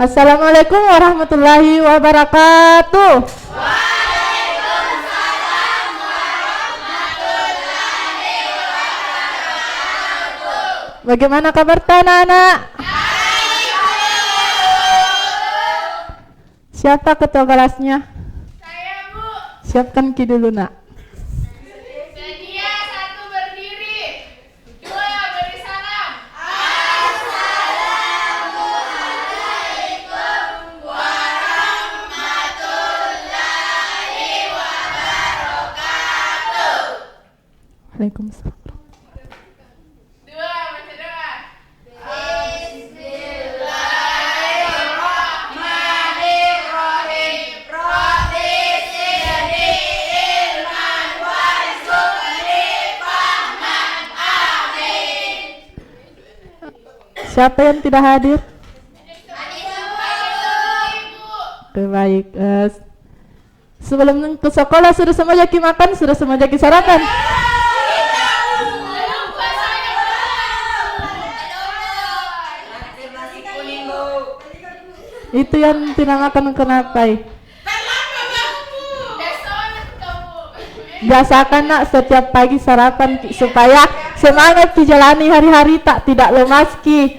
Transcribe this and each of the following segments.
Assalamualaikum warahmatullahi wabarakatuh. Waalaikumsalam warahmatullahi wabarakatuh. Bagaimana kabar anak-anak? Siapa ketua kelasnya? Saya, Bu. Siapkan Ki dulu, Nak. Sedia, 1 berdiri, 2 beri salam. Assalamualaikum warahmatullahi wabarakatuh. Waalaikumsalam. 2 baca doa. Bismillahirrahmanirrahim. Rabbi zidni ilman warzuqni fahman. Amin. Siapa yang tidak hadir? Ibu. Oke, baik. Sebelum ke sekolah sudah semua jaki makan, sudah semua jaki sarapan. Itu yang tidak makan kenapa? Biasakan, Nak, setiap pagi sarapan supaya semangat Ki jalani hari-hari tidak lemas Ki.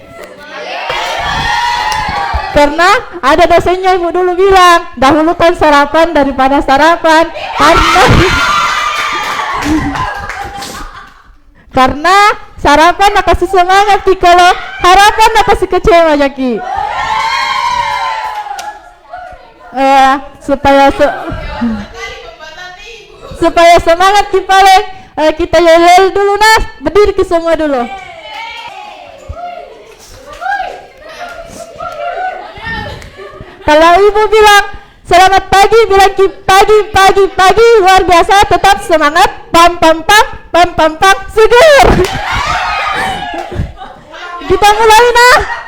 Karena ada dosennya Ibu dulu bilang, dahulukan sarapan daripada sarapan. Karena sarapan nak kasih semangat Ki, kalau harapan nak kasih kecewa ya Ki. Supaya semangat Ki paling kita yel dulu, Nas. Berdiri Ki semua dulu. Kalau Ibu bilang selamat pagi, bilang Ki pagi luar biasa, tetap semangat. Pam pam seger. Kita mulai, nah.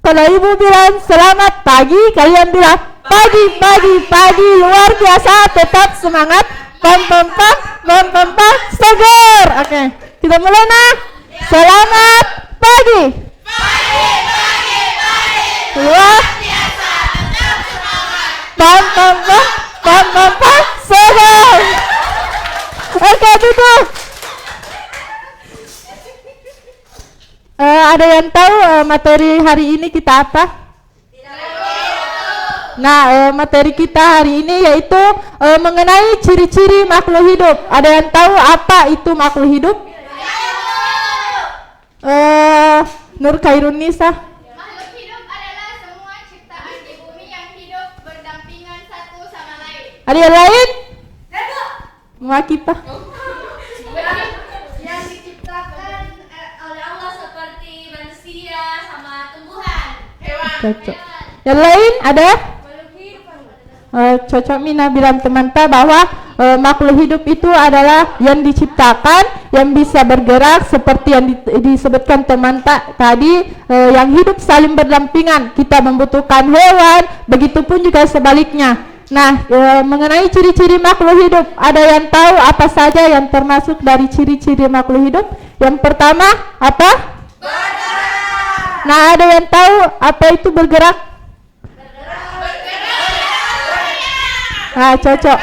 Kalau Ibu bilang selamat pagi, kalian bilang pagi luar biasa, tetap semangat. Pam seger. Oke, kita mulai, nah. Selamat pagi. Luar biasa, tetap semangat. Pam seger. Oke, duduk. Ada yang tahu materi hari ini kita apa? Nah, materi kita hari ini yaitu mengenai ciri-ciri makhluk hidup. Ada yang tahu apa itu makhluk hidup? Nur Khairunisa. Makhluk hidup adalah semua ciptaan di bumi yang hidup berdampingan satu sama lain. Ada yang lain? Makipah. Yang diciptakan oleh Allah seperti manusia sama tumbuhan, hewan. Cocok. Yang lain ada? Cocok Mina bilang teman bahwa makhluk hidup itu adalah yang diciptakan, yang bisa bergerak seperti yang disebutkan teman tadi, yang hidup saling berdampingan. Kita membutuhkan hewan, begitupun juga sebaliknya. Nah, mengenai ciri-ciri makhluk hidup, ada yang tahu apa saja yang termasuk dari ciri-ciri makhluk hidup? Yang pertama apa? Bergerak. Nah, ada yang tahu apa itu bergerak? Nah, cocok.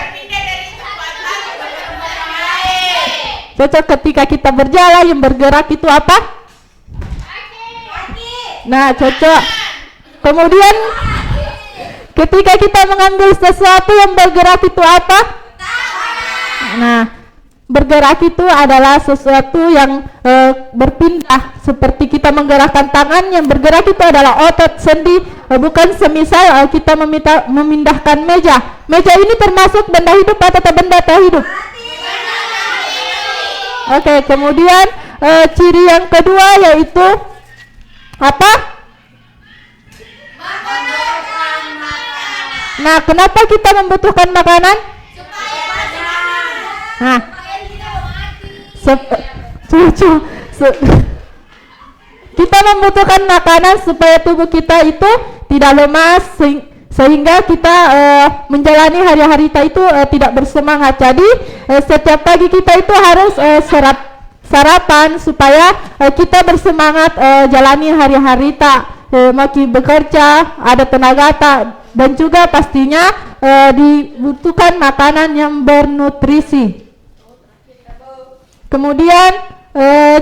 Cocok ketika kita berjalan, yang bergerak itu apa? Nah, cocok. Kemudian ketika kita mengambil sesuatu, yang bergerak itu apa? Nah, bergerak itu adalah sesuatu yang berpindah. Seperti kita menggerakkan tangan, yang bergerak itu adalah otot sendi, bukan semisal kita memindahkan meja. Meja ini termasuk benda hidup atau benda tak hidup? Oke, kemudian ciri yang kedua yaitu apa? Nah, kenapa kita membutuhkan makanan? Nah, kita membutuhkan makanan supaya tubuh kita itu tidak lemas, sehingga kita menjalani hari-hari kita itu tidak bersemangat. Jadi setiap pagi kita itu harus sarapan supaya kita bersemangat jalani hari-hari tak makin bekerja, ada tenaga tak, dan juga pastinya dibutuhkan makanan yang bernutrisi. Kemudian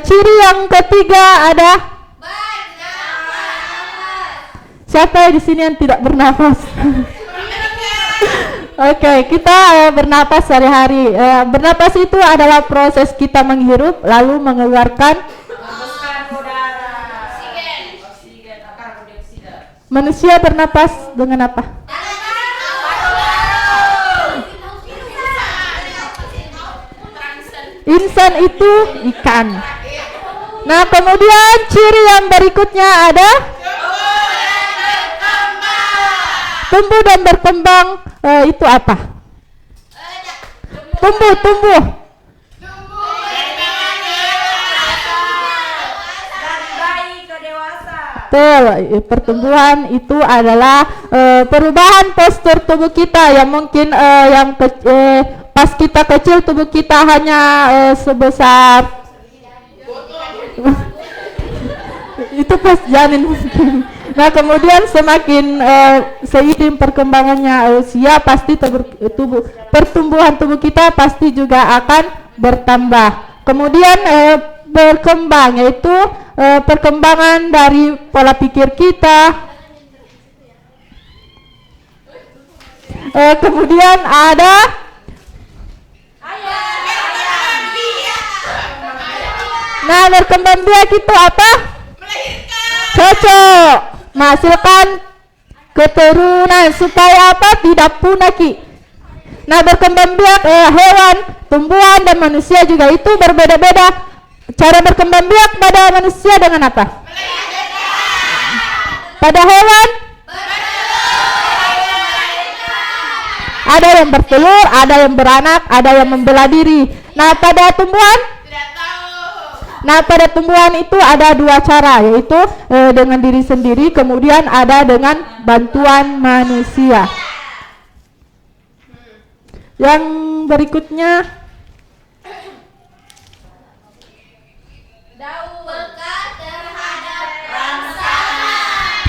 ciri yang ketiga ada siapa di sini yang tidak bernafas? Oke, kita bernapas sehari-hari. Bernapas itu adalah proses kita menghirup lalu mengeluarkan manusia bernapas dengan apa? Insan itu ikan. Nah, kemudian ciri yang berikutnya ada tumbuh dan berkembang. Itu apa? Tumbuh. Betul, pertumbuhan itu adalah perubahan postur tubuh kita yang mungkin pas kita kecil tubuh kita hanya sebesar itu pas janin mungkin. Nah, kemudian semakin seiring perkembangannya usia pasti pertumbuhan tubuh kita pasti juga akan bertambah. Kemudian berkembang yaitu perkembangan dari pola pikir kita. Kemudian ada nah, berkembang biak itu apa? Cocok, menghasilkan keturunan supaya apa? Tidak punah ki. Nah, berkembang biak hewan, tumbuhan dan manusia juga itu berbeda-beda. Cara berkembang biak pada manusia dengan apa? Pada hewan ada yang bertelur, ada yang beranak, ada yang membelah diri. Nah, pada tumbuhan? Nah, pada tumbuhan itu ada dua cara, yaitu dengan diri sendiri, kemudian ada dengan bantuan manusia. Yang berikutnya,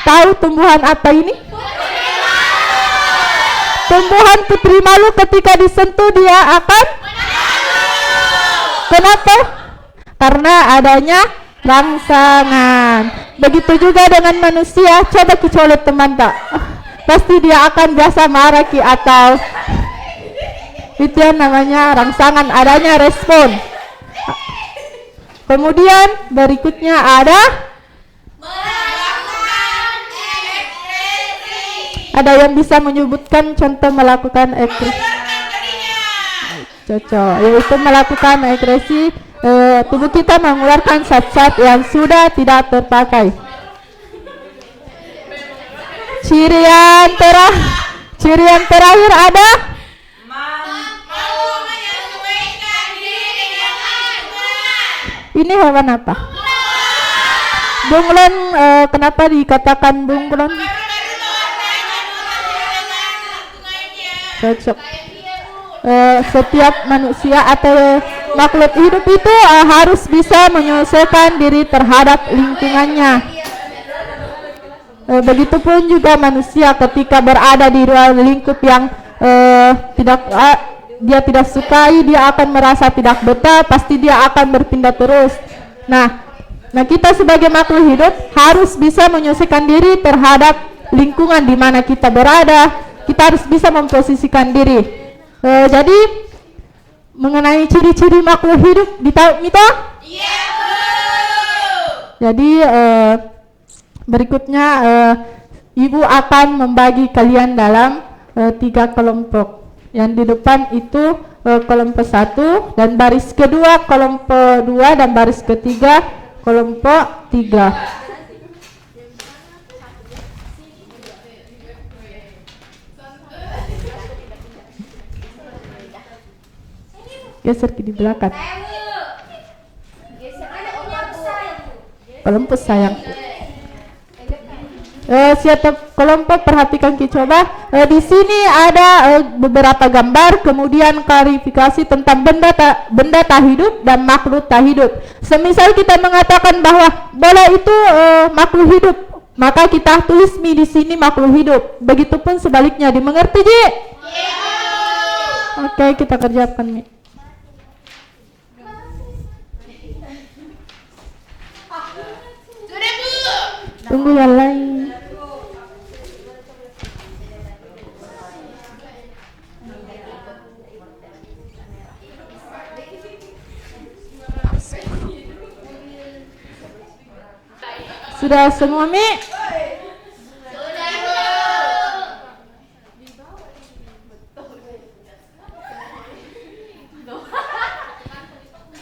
tahu tumbuhan apa ini? Tumbuhan putri malu ketika disentuh dia akan? Kenapa? Karena adanya rangsangan. Begitu juga dengan manusia. Coba kicolet teman tak, pasti dia akan biasa marah ki atau itu yang namanya rangsangan, adanya respon. Kemudian berikutnya ada yang bisa menyebutkan contoh melakukan ekspresi. Cocok, yaitu melakukan ekspresi. Tubuh kita mengeluarkan zat-zat yang sudah tidak terpakai. Ciri yang terakhir ada ini hewan apa? Bunglon. Kenapa dikatakan bunglon? Cocok. Setiap manusia atau makhluk hidup itu harus bisa menyesuaikan diri terhadap lingkungannya. Begitupun juga manusia ketika berada di ruang lingkup yang dia tidak sukai, dia akan merasa tidak betah, pasti dia akan berpindah terus. Nah kita sebagai makhluk hidup harus bisa menyesuaikan diri terhadap lingkungan di mana kita berada. Kita harus bisa memposisikan diri. Jadi mengenai ciri-ciri makhluk hidup ditahu Mita? Iya, Bu. Jadi berikutnya Ibu akan membagi kalian dalam 3 kelompok. Yang di depan itu kelompok 1 dan baris kedua kelompok 2 dan baris ketiga kelompok 3. Geser di belakang. Kelompok sayang. kelompok perhatikan coba. Di sini ada beberapa gambar, kemudian klarifikasi tentang benda tak hidup dan makhluk tak hidup. Semisal kita mengatakan bahwa bola itu makhluk hidup, maka kita tulis Mi di sini makhluk hidup. Begitupun sebaliknya, dimengerti, Ji? Oke, kita kerjakan, Mi. Tunggu yang lain. Sudah semua, Mi?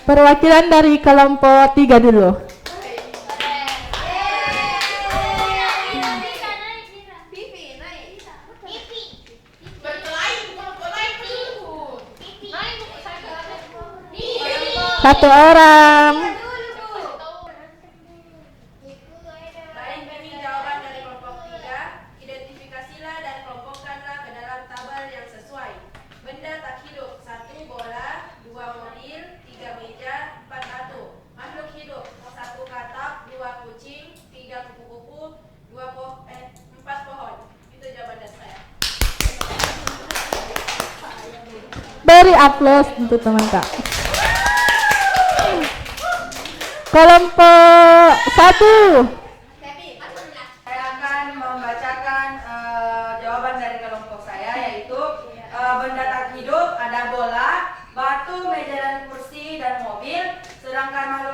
Perwakilan dari kelompok 3 dulu. Satu orang. Baik, ini jawaban dari kelompok 3. Identifikasilah dan kelompokkanlah ke dalam tabel yang sesuai. Benda tak hidup: 1 bola, 2 mobil, 3 meja, 4 batu. Makhluk hidup: 1 katak, 2 kucing, 3 kupu-kupu, 4 pohon. Itu jawaban dari saya. Beri aplaus untuk teman Kak. Kelompok 1. Saya akan membacakan jawaban dari kelompok saya, yaitu benda tak hidup ada bola, batu, meja dan kursi dan mobil. Sedangkan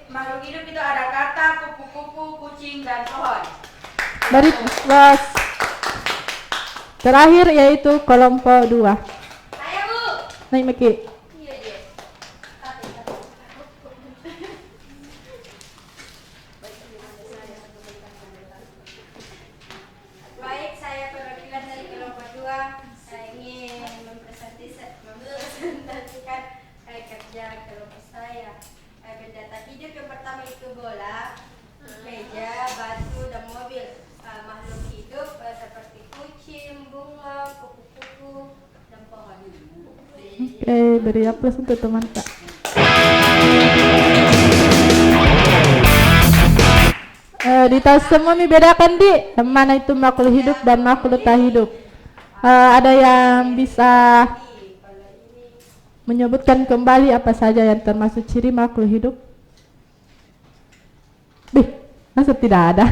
makhluk hidup itu ada katak, kupu-kupu, kucing dan pohon. Beri aplaus. Terakhir yaitu kelompok 2. Saya, Bu. Naik Meki. Iya, dia. Baik, saya perwakilan dari kelompok 2. Saya ingin mempresentasikan kerja kelompok saya. Benda tak hidup yang pertama itu bola, meja, batu dan mobil. Makhluk hidup seperti kucing, bunga, kupu-kupu dan pohon. Oke, beri aplaus untuk teman Kak. Di tas semua Mi bedakan, Di, yang mana itu makhluk hidup dan makhluk tak hidup. Ada yang bisa menyebutkan kembali apa saja yang termasuk ciri makhluk hidup? Bih, masa tidak ada?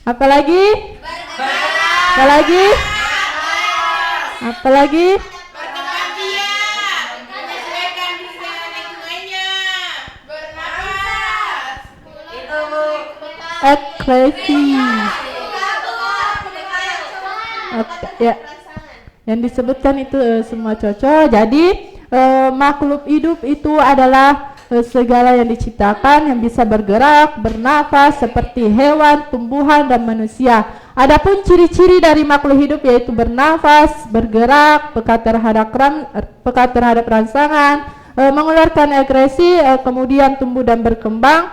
Apalagi? Apalagi? Apalagi? Ekspresi. Oke, ya. Yang disebutkan itu semua cocok. Jadi makhluk hidup itu adalah segala yang diciptakan yang bisa bergerak, bernafas seperti hewan, tumbuhan dan manusia. Adapun ciri-ciri dari makhluk hidup yaitu bernafas, bergerak, peka terhadap rangsangan, mengeluarkan ekspresi, kemudian tumbuh dan berkembang,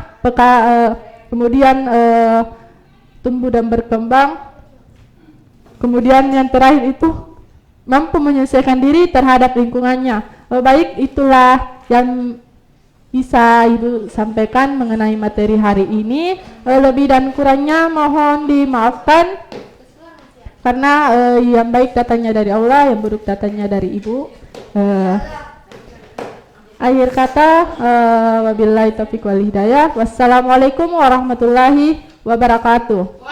kemudian yang terakhir itu mampu menyesuaikan diri terhadap lingkungannya. Baik, itulah yang bisa Ibu sampaikan mengenai materi hari ini. Lebih dan kurangnya mohon dimaafkan karena yang baik datangnya dari Allah, yang buruk datangnya dari Ibu. Akhir kata, wabillahi taufiq wal hidayah. Wassalamualaikum warahmatullahi wabarakatuh.